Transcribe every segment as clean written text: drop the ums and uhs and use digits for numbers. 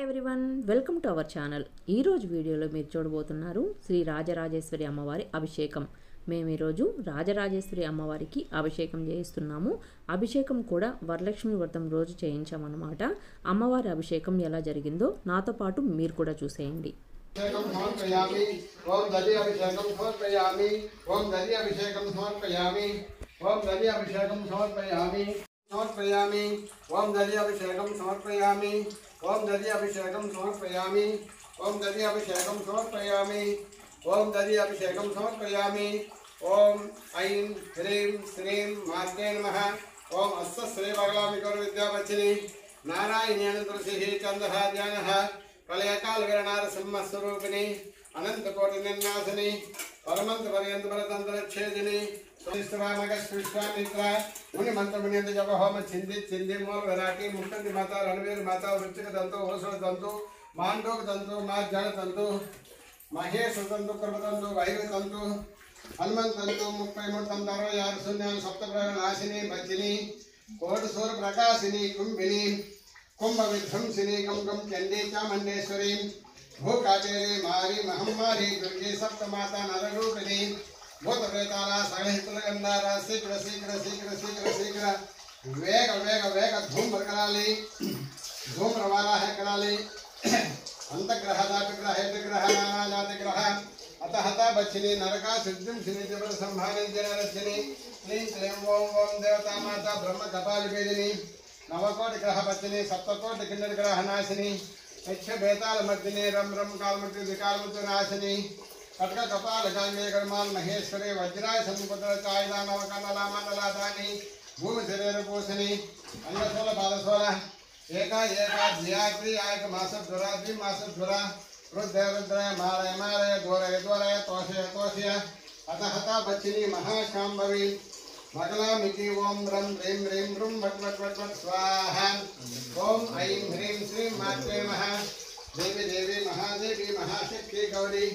Everyone, welcome to our channel. ఈరోజు వీడియోలో మీరు చూడబోతున్నారు శ్రీ రాజరాజేశ్వరి అమ్మవారి అభిషేకం. మేము ఈరోజు రాజరాజేశ్వరి అమ్మవారికి అభిషేకం చేయిస్తున్నాము. అభిషేకం కూడా వరలక్ష్మి వ్రతం రోజు చేయించామన్నమాట. అమ్మవారి అభిషేకం ఎలా జరిగిందో నాతో పాటు మీరు కూడా చూసేయండి. समर्पयामि ओम दधि अभिषेकं समर्पयामि ओम दधि अभिषेकं समर्पयामि ओम दधि अभिषेकं समर्पयामि ओम दधि अभिषेकं समर्पयामि ओम ऐं ह्रीं श्रीं मात्रे नमः ओम अस्य श्री बगलामिकर विद्यावचिनी नारायणेन तुलसीः चन्दः ध्यानः प्रलयकाल वीरनार सिंहस्वरूपिणी अनंत कोटि निर्नाशिनी परमंत पर्यंत परतंत्र छेदिनी विश्वामित्र मुनि मंत्र मुनियंत जप होम चिंदी मूल विराटी मुक्ति माता रणवीर माता वृश्चिक तंतु ओषध तंतु मांडोक तंतु मार्जन तंतु महेश तंतु कर्म तंतु वैर तंतु हनुमंत तंतु मुक्ति मूर्तम दरो यार शून्य सप्तप्रह नाशिनी भजिनी कोट सूर्य प्रकाशिनी कुंभिनी कुंभ विध्वंसिनी कम कम चंडी चामुंडेश्वरी भूकाटेरी मारी महामारी दुर्गे सप्तमाता नररूपिणी भूत वेताला सगहितुलगंधारा शीघ्र शीघ्र शीघ्र शीघ्र शीघ्र वेग वेग वेग धूम कराली धूम रवाला है कराली अंतग्रह दातग्रह हेतग्रह नाना जातिग्रह अतः हता बच्चिनी नरका सिद्धिं शिनी जबर संभाने जनरचिनी क्लीं क्लीं ओम ओम देवता माता ब्रह्म कपाल वेदिनी नवकोटि ग्रह बच्चिनी सप्तकोटि किन्नर ग्रह नाशिनी यक्ष बेताल मर्दिनी रम रम काल मृत्यु विकाल मृत्यु नाशिनी कटक कपाल गांगे गणमाल महेश्वरी वज्राय समुद्र चायदा नवकनला मंडलादानी भूमि शरीर पोषणी अन्य 16 पाद 16 एका एका ध्यात्री आयक मास द्वरा द्वि मास द्वरा रुद्र रुद्र मालय मालय द्वरय द्वरय तोषय तोषय अतः हता बच्चिनी महाशांभवी मगलामिति ओम रम ह्रीं ह्रीं रुं वट वट वट वट स्वाहा ओम ऐं ह्रीं श्रीं मात्रे नमः देवी देवी महादेवी महाशक्ति गौरी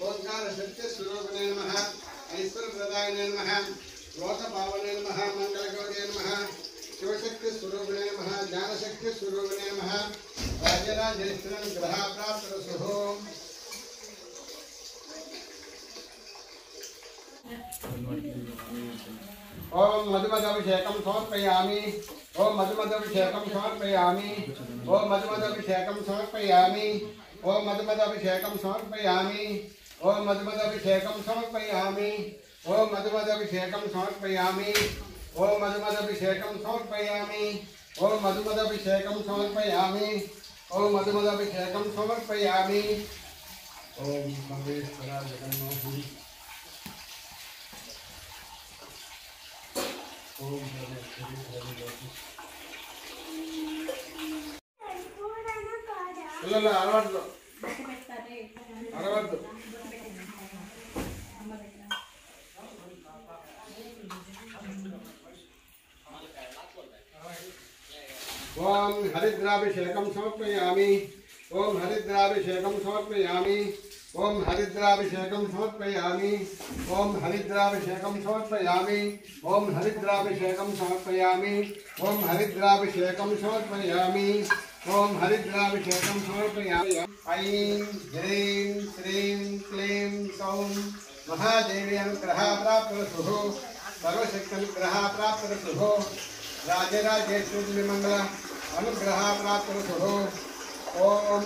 ओंकार सत्य स्वरूपिणे नमः ऐश्वर्य प्रदायिने नमः लोक पावने नमः मंगल गौरी नमः शिवशक्ति स्वरूपिणे नमः ज्ञान शक्ति स्वरूपिणे नमः राजराजेश्वरं ग्रह प्राप्त रसो ओम मधुमदभिषेकं समर्पयामि ओम मधुमदभिषेकं समर्पयामि ओम मधुमदभिषेकं समर्पयामि ओम मधुमदभिषेकं समर्पयामि ओम मधुमदभिषेकं समर्पयामि ओम मधुमदभिषेकं समर्पयामि ओम मधुमदभिषेकं समर्पयामि ओम मधुमदभिषेकं समर्पयामि ओम मधुमदभिषेकं समर्पयामि ओम सर्वेश्वरा जगन्नाथी ओम सर्वेश्वरी अरवद्दु ओम हरिद्राभिषेकं समर्पयामि ओम हरिद्राभिषेकं समर्पयामि ओम हरिद्राभिषेकं समर्पयामि ओम हरिद्राभिषेकं समर्पयामि ओम हरिद्राभिषेकं समर्पयामि ओम हरिद्राभिषेकं समर्पयामि ओम हरिद्राभिषेकं समर्पयामि ऐं ह्रीं श्रीं क्लीं सौं महादेवी अनुग्रह प्राप्त रसुः सर्वशक्ति अनुग्रह प्राप्त रसुः राजराजेश्वरी मंगल अनुग्रह प्राप्त रसुः ओम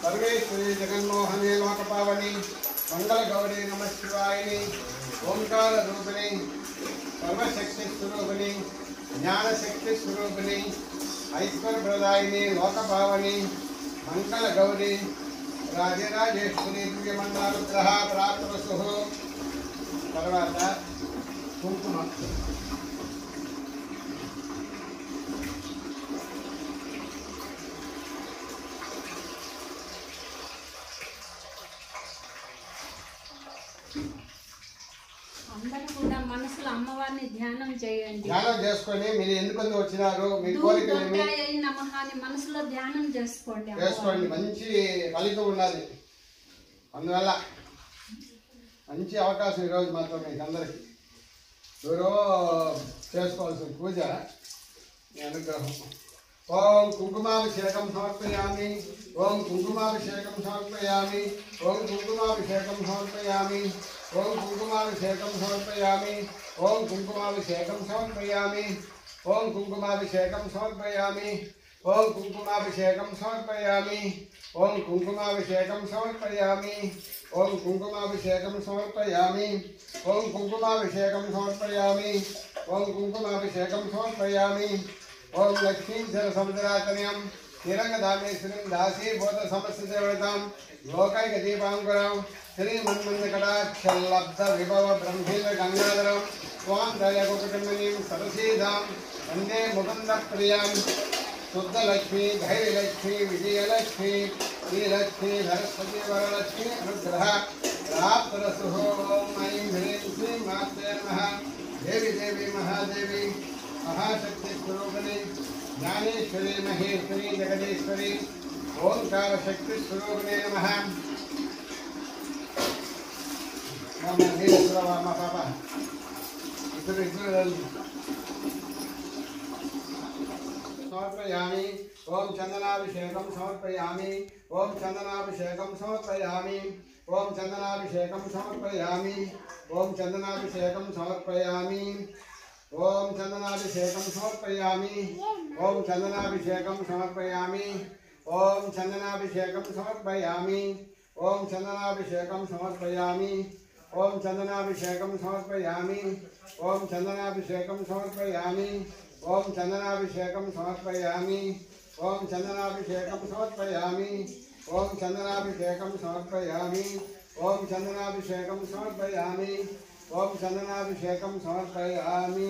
सर्वेश्वरी जगन्मोहने लोकपावनी मंगल गौरी नमः शिवायिनी ओंकार रूपिणी सर्वशक्ति स्वरूपिणी ज्ञान शक्ति स्वरूपिणी ऐश्वर्य प्रदायिनी लोकपावनी मंगल गौरी राजराजेश्वरी दिव्यमंडलानुग्रह प्राप्त रसुः తర్వాత కుంకుమ అందరూ కూడా మనసులో అమ్మవారిని ధ్యానం చేయండి. ధ్యానం చేసుకొని మీరు ఎందుకు వచ్చినారు మీ కోరికలేమి నమః అని మనసులో ధ్యానం చేసుకోండి. మంచి ఫలితం ఉన్నది. అందువల్ల మంచి అవకాశం ఈరోజు మాత్రం మీకు అందరికీ ఎవరో చేసుకోవాల్సిన పూజ మీ అనుగ్రహం ओम कुंकुमाभिषेकं समर्पयामि ओम कुंकुमाभिषेकं समर्पयामि ओम कुंकुमाभिषेकं समर्पयामि ओम कुंकुमाभिषेकं समर्पयामि ओम कुंकुमाभिषेकं समर्पयामि ओम कुंकुमाभिषेकं समर्पयामि ओम कुंकुमाभिषेकं समर्पयामि ओम कुंकुमाभिषेकं समर्पयामि ओम कुंकुमाभिषेकं समर्पयामि ओम कुंकुमाभिषेकं समर्पयामि ओम कुंकुमाभिषेकं समर्पयामि ओम लक्ष्मी समुद्रातनयं निरंगधामेश्वरीं दासी बोध समस्त देवतां लोकैक दीपांकुरं श्री मन्मन्दकटाक्षलब्ध विभव ब्रह्मेन्द्र गंगाधरं स्वां दयाकुटुम्बिनीं सरसीदां वन्दे मुकुन्दप्रियां शुद्ध लक्ष्मी धैर्यलक्ष्मी विजयलक्ष्मी श्रीलक्ष्मी सरस्वती वरलक्ष्मी अनुग्रह प्राप्तरसु ओम ऐं ह्रीं श्रीं मात्रे नमः देवी देवी महादेवी महाशक्ति स्वरूपिणी ज्ञानेश्वरी महेश्वरी जगदीश्वरी ओंकार शक्ति स्वरूपिणे नमः मम नीलस्वरवाम पापा समर्पयामि ओम चंदनाभिषेकं समर्पयामि ओम चंदनाभिषेकं समर्पयामि ओम चंदनाभिषेकं समर्पयामि ओम चंदनाभिषेकं समर्पयामि ओम चंदनाभिषेकं समर्पयामि ओम चंदनाभिषेकं समर्पयामि ओम चंदनाभिषेकं समर्पयामि ओम चंदनाभिषेकं समर्पयामि ओम चंदनाभिषेकं समर्पयामि ओम चंदनाभिषेकं समर्पयामि ओम चंदनाभिषेकं समर्पयामि ओम चंदनाभिषेकं समर्पयामि ओम चंदनाभिषेकं समर्पयामि ओम चंदनाभिषेकं समर्पयामि ओम चंदनाभिषेकं समर्पयामि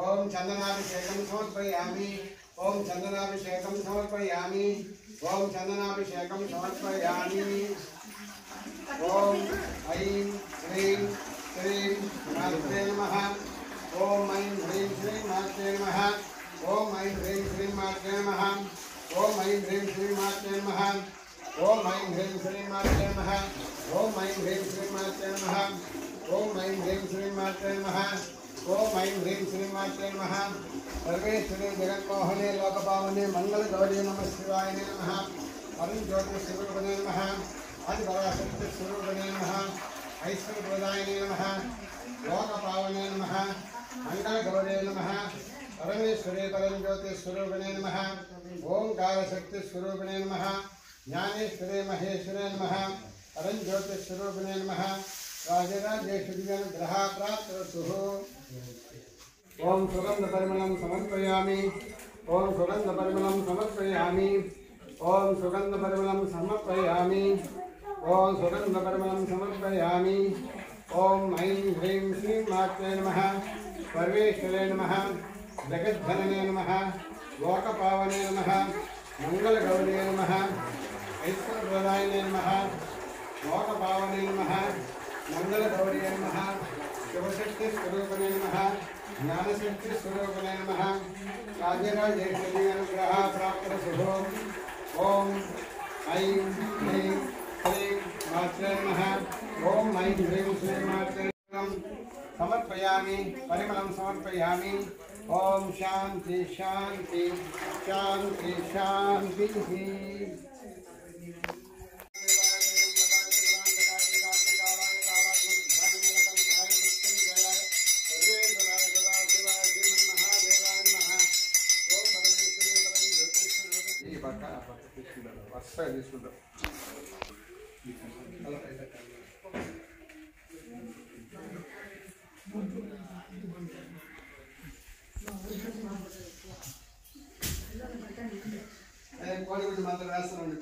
ओम चंदनाभिषेकं समर्पयामि ओम चंदनाभिषेकं समर्पयामि ओम चंदनाभिषेकं समर्पयामि ओम ऐं ह्रीं श्रीं मात्रे नमः ओम ऐं ह्रीं श्रीं मात्रे नमः ओम ऐं ह्रीं श्रीं मात्रे नमः ओम ऐं ह्रीं श्रीं मात्रे नमः ओम ऐं ह्रीं श्रीं मात्रे नमः ओम ऐं ह्रीं श्रीं मात्रे नमः ओम ऐं ह्रीं श्रीं मात्रे नमः ओम ऐं ह्रीं श्रीं मात्रे नमः सर्वेश्वरी जगन्मोहने लोकपावने मंगलगौरी नमः शिवाय नमः अरुण ज्योति स्वरूपिणे नमः आदिपराशक्ति स्वरूपिणे नमः ऐश्वर्यप्रदायिने नमः लोकपावने नमः मंगलगौरी नमः परमेश्वरी परम ज्योति स्वरूपिणे नमः ओंकार शक्ति स्वरूपिणे नमः ज्ञानेश्वरी महेश्वरे नमः परम ज्योति स्वरूपिणे नमः राजराजेश्वरी अनुग्रह प्राप्तरसु ओम सुगंध परिमलं समर्पयामि ओम सुगंध परिमलं समर्पयामि ओम सुगंध परिमलं समर्पयामि ओम सुगंध परिमलं समर्पयामि ओम ऐं ह्रीं श्रीं मात्रे नमः सर्वेश्वरे नमः जगज्जनने नमः लोकपावने नमः मंगलगौरी नमः ऐश्वर्यप्रदायिने नमः लोकपावने नमः मंगलगौरी नमः शिवशक्ति स्वरूपिणे नमः ज्ञानशक्ति स्वरूपिणे नमः राजराजेश्वरी अनुग्रह प्राप्तरसु ओम ऐं ह्रीं श्रीं मात्रे नमः ओम ऐं ह्रीं श्रीं मात्रे समर्पयामि परिमलं समर्पयामि ओम शांति शांति शांति शांति కోడిగుడ్డు మాత్రం రాస్తానండి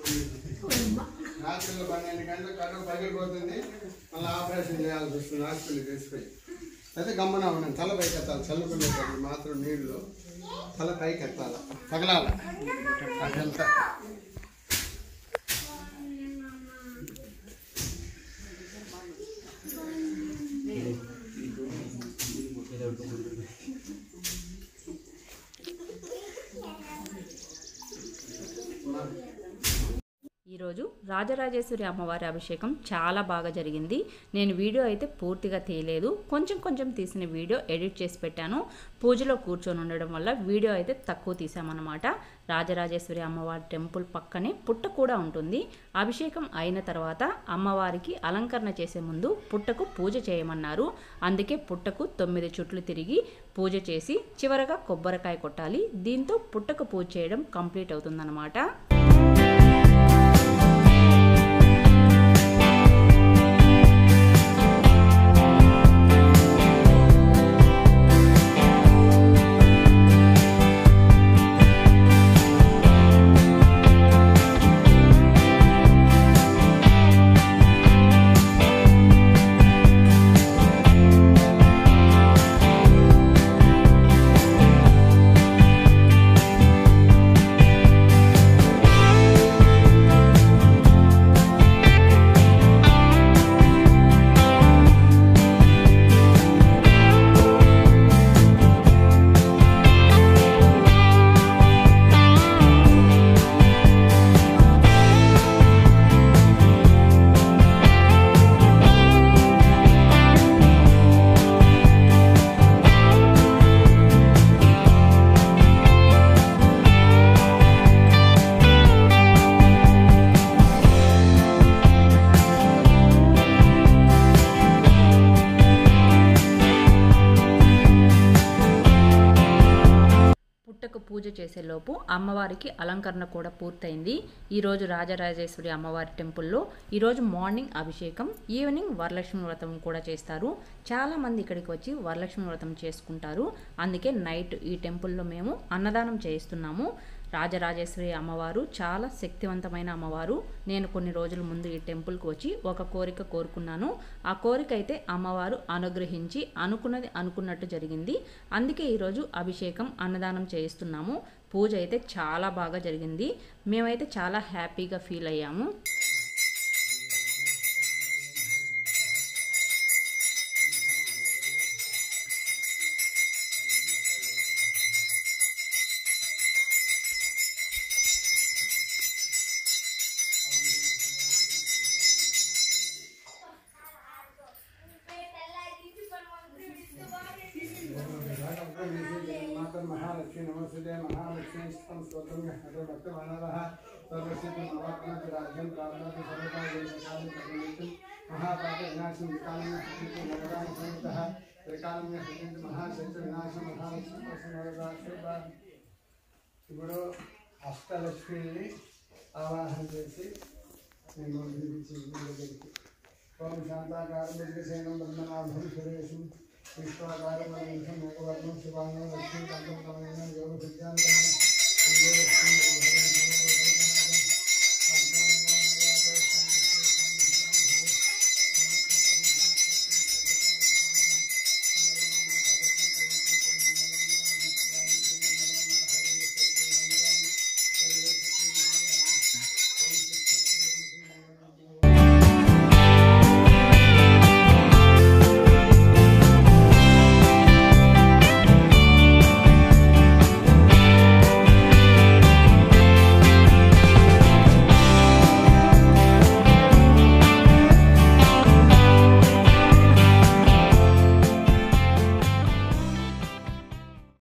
హాస్పిటల్ 12 గంటలకు కడుపు పగిలిపోతుంది మళ్ళీ ఆపరేషన్ చేయాల్సి వస్తుంది హాస్పిటల్కి తీసుకుపోయి అయితే గమ్మన ఉన్నాను తల పైకి ఎత్తాలి చల్లుకునేటప్పుడు మాత్రం నీళ్ళు తల పైకి ఎత్తాలి తగలాల అదంతా ఈరోజు రాజరాజేశ్వరి అమ్మవారి అభిషేకం చాలా బాగా జరిగింది. నేను వీడియో అయితే పూర్తిగా తీయలేదు, కొంచెం తీసిన వీడియో ఎడిట్ చేసి పెట్టాను. పూజలో కూర్చొని ఉండడం వల్ల వీడియో అయితే తక్కువ తీసామన్నమాట. రాజరాజేశ్వరి అమ్మవారి టెంపుల్ పక్కనే పుట్ట కూడా ఉంటుంది. అభిషేకం అయిన తర్వాత అమ్మవారికి అలంకరణ చేసే ముందు పుట్టకు పూజ చేయమన్నారు. అందుకే పుట్టకు 9 చుట్లు తిరిగి పూజ చేసి చివరగా కొబ్బరికాయ కొట్టాలి. దీంతో పుట్టకు పూజ చేయడం కంప్లీట్ అవుతుందన్నమాట. పూజ చేసేలోపు అమ్మవారికి అలంకరణ కూడా పూర్తయింది. ఈరోజు రాజరాజేశ్వరి అమ్మవారి టెంపుల్లో ఈరోజు మార్నింగ్ అభిషేకం, ఈవినింగ్ వరలక్ష్మి వ్రతం కూడా చేస్తారు. చాలామంది ఇక్కడికి వచ్చి వరలక్ష్మి వ్రతం చేసుకుంటారు. అందుకే నైట్ ఈ టెంపుల్లో మేము అన్నదానం చేయిస్తున్నాము. రాజరాజేశ్వరి అమ్మవారు చాలా శక్తివంతమైన అమ్మవారు. నేను కొన్ని రోజుల ముందు ఈ టెంపుల్కి వచ్చి ఒక కోరిక కోరుకున్నాను. ఆ కోరిక అయితే అమ్మవారు అనుగ్రహించి అనుకున్నది అనుకున్నట్టు జరిగింది. అందుకే ఈరోజు అభిషేకం, అన్నదానం చేయిస్తున్నాము. పూజ అయితే చాలా బాగా జరిగింది. మేమైతే చాలా హ్యాపీగా ఫీల్ అయ్యాము. महालक्ष्मी नमस्ते महालक्ष्मी स्तोत्रम भक्तमानवः सर्वसिद्धि नवात्मक राज्यं प्राप्नोति सर्वकार्येषु महापापविनाशं विकालं नवरां संयुक्तः त्रिकालं महाशक्ति विनाशं महालक्ष्मी प्रसन्नवदाश्रय ఇప్పుడు అష్టలక్ష్మిని ఆవాహన చేసి నేను దగ్గరికి ఓం శాంతాకారం భుజగశయనం బ్రహ్మనాభం సురేశం విశ్వాకారం మేఘవర్ణం శివాంగం లక్ష్మీకాంతం యోగ విద్యాన్ని